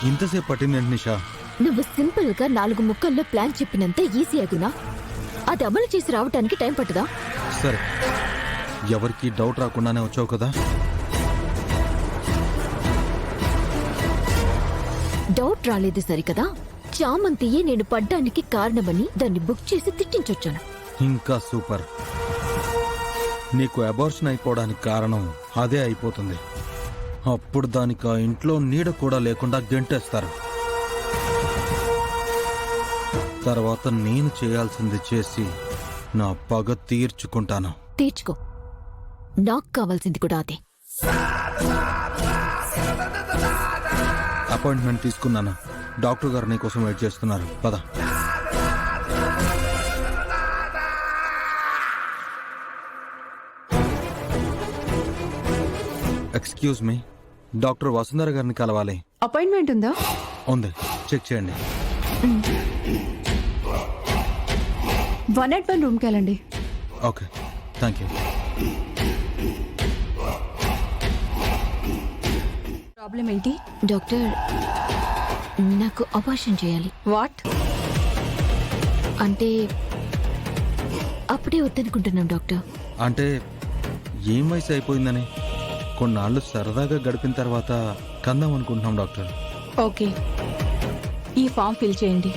ఇంతసేపు పట్టిందేంటి నిషా? నువ్వు సింపుల్ గా 4 ముక్కల్లో ప్లాన్ చెప్పినంత ఈజీ అగునా? అది అమలు చేసి రావటానికి టైం పట్టదా? సరే, ఎవరికి డౌట్ రాకుండానే వచ్చావు కదా. డౌట్ రాలేదు సరికదా. చామంతియే నేను పడ్డానికి కారణమని దాన్ని బుక్ చేసి తిట్టించొచ్చాను. ఇంకా సూపర్. నీకు అబార్షన్ అయిపోవడానికి కారణం అదే అయిపోతుంది. అప్పుడు దానికి ఆ ఇంట్లో నీడ కూడా లేకుండా గెంటేస్తారు. తర్వాత నేను చేయాల్సింది చేసి నా పగ తీర్చుకుంటాను. తీర్చుకో, నాకు కావాల్సింది కూడా అదే. అపాయింట్మెంట్ తీసుకున్నాను. డాక్టర్ గారు నీకోసం వెయిట్ చేస్తున్నారు. పద. ఎక్స్క్యూజ్ మీ, డాక్టర్ వసుంధర గారిని కలవాలి. అపాయింట్మెంట్ ఉందా? ఉంది, చెక్ చేయండి. 101 రూమ్కి వెళ్ళండి. Okay, thank you. ప్రాబ్లం ఏంటి? డాక్టర్, నాకు అబార్షన్ చేయాలి. వాట్? అంటే అప్పుడే వద్దనుకుంటున్నాం డాక్టర్. అంటే ఏం వయసు అయిపోయిందని కొన్నాళ్ళు సరదాగా గడిపిన తర్వాత కందాం అనుకుంటున్నాం డాక్టర్. ఓకే, ఈ ఫామ్ ఫిల్ చేయండి.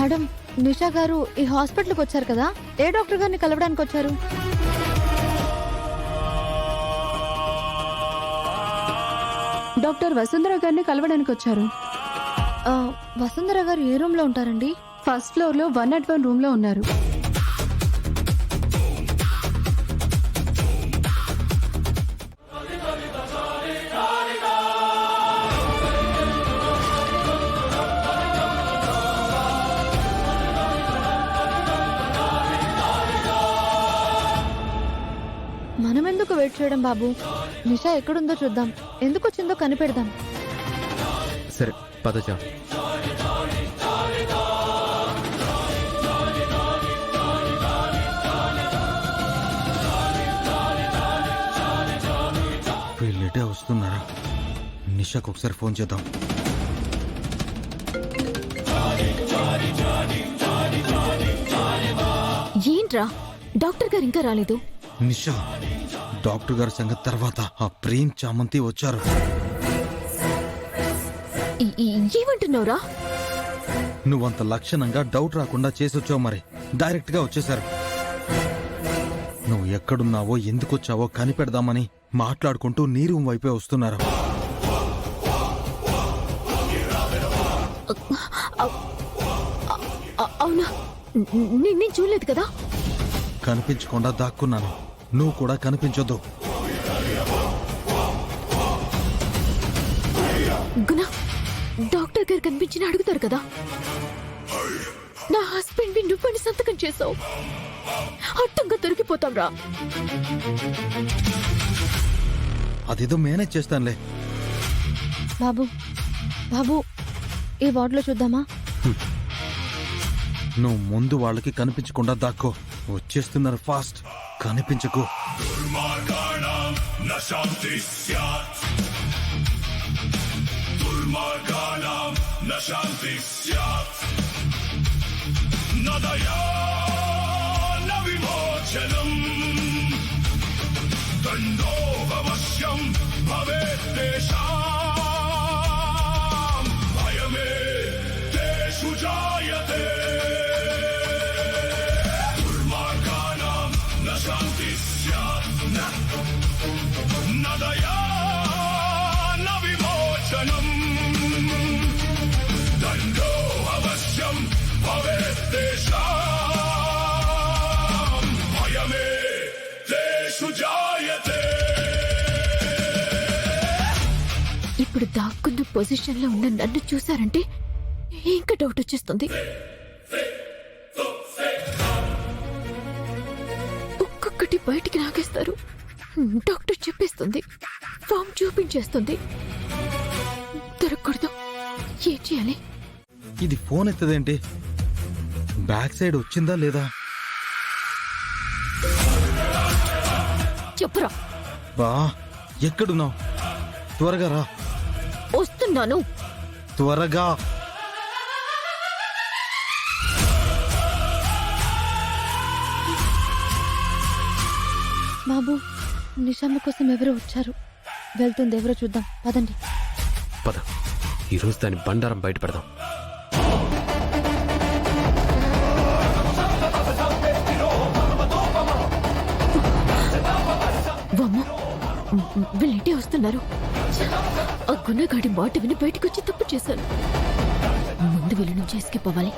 మేడం, నిషా గారు ఈ హాస్పిటల్కి వచ్చారు కదా, ఏ డాక్టర్ గారిని కలవడానికి వచ్చారు? డాక్టర్ వసుంధర గారిని కలవడానికి వచ్చారు. వసుంధర గారు ఏ రూమ్ లో ఉంటారండి? ఫస్ట్ ఫ్లోర్ లో 101 రూమ్ లో ఉన్నారు. మనం ఎందుకు వెయిట్ చేయడం బాబు? నిషా ఎక్కడుందో చూద్దాం, ఎందుకు వచ్చిందో కనిపెడదాం. సరే పదజా. వీళ్ళేటే వస్తున్నారా? నిషాకు ఒకసారి ఫోన్ చేద్దాం. ఏంట్రా, డాక్టర్ గారు ఇంకా రాలేదు? నిషా, డాక్టర్ గారి సంగతి తర్వాత ఆ ప్రేమ్ చామంతి వచ్చారు. ఏమంటున్నావురా? నువ్వంత లక్షణంగా డౌట్ రాకుండా చేసొచ్చావు, మరి డైరెక్ట్ గా వచ్చేశారు. నువ్వు ఎక్కడున్నావో ఎందుకొచ్చావో కనిపెడదామని మాట్లాడుకుంటూ నీ రూమ్ వైపే వస్తున్నారు. అవునా? నేను చూడలేదు కదా. కనిపించకుండా దాక్కున్నాను, నువ్వు కూడా కనిపించొద్దు. గుణ, డాక్టర్ గారు కనిపించిన అడుగుతారు కదా. నా హస్బెండ్ ని నువ్వని సంతకం చేసావు, అడ్డంగా దొరికిపోతావురా. అదేదో మేనేజ్ చేస్తానులే. బాబు బాబు, ఈ వార్డులో చూద్దామా? నువ్వు ముందు వాళ్ళకి కనిపించకుండా దాక్కో. వచ్చేస్తున్నారు, ఫాస్ట్. కనిపించకు. ఇప్పుడు దాక్కున్న పొజిషన్ లో ఉన్న నన్ను చూశారంటే ఇంకా డౌట్ వచ్చేస్తుంది. ఒక్కొక్కటి బయటికి నాగేస్తారు. డాక్టర్ చెప్పేస్తుంది, ఫామ్ చూపించేస్తుంది. దొరకకూడదు. ఏం చేయాలి? ఇది ఫోన్ ఎత్తదేంటి? బ్యాక్ సైడ్ వచ్చిందా లేదా? చెప్పురా. బా, ఎక్కడున్నావు? త్వరగా రా. వస్తున్నాను. త్వరగా. బాబు, నిషామ్మ కోసం ఎవరో వచ్చారు. వెళ్తుంది, ఎవరో చూద్దాం పదండి. పద, ఈరోజు దాని బండారం బయట పెడదాం. వామ్మో, వీళ్ళింటే వస్తున్నారు. ఆ గున్నగాడి మాట విని బయటకు వచ్చి తప్పు చేశాను. ముందు వీళ్ళ నుంచి ఎస్కేప్ అవ్వాలి.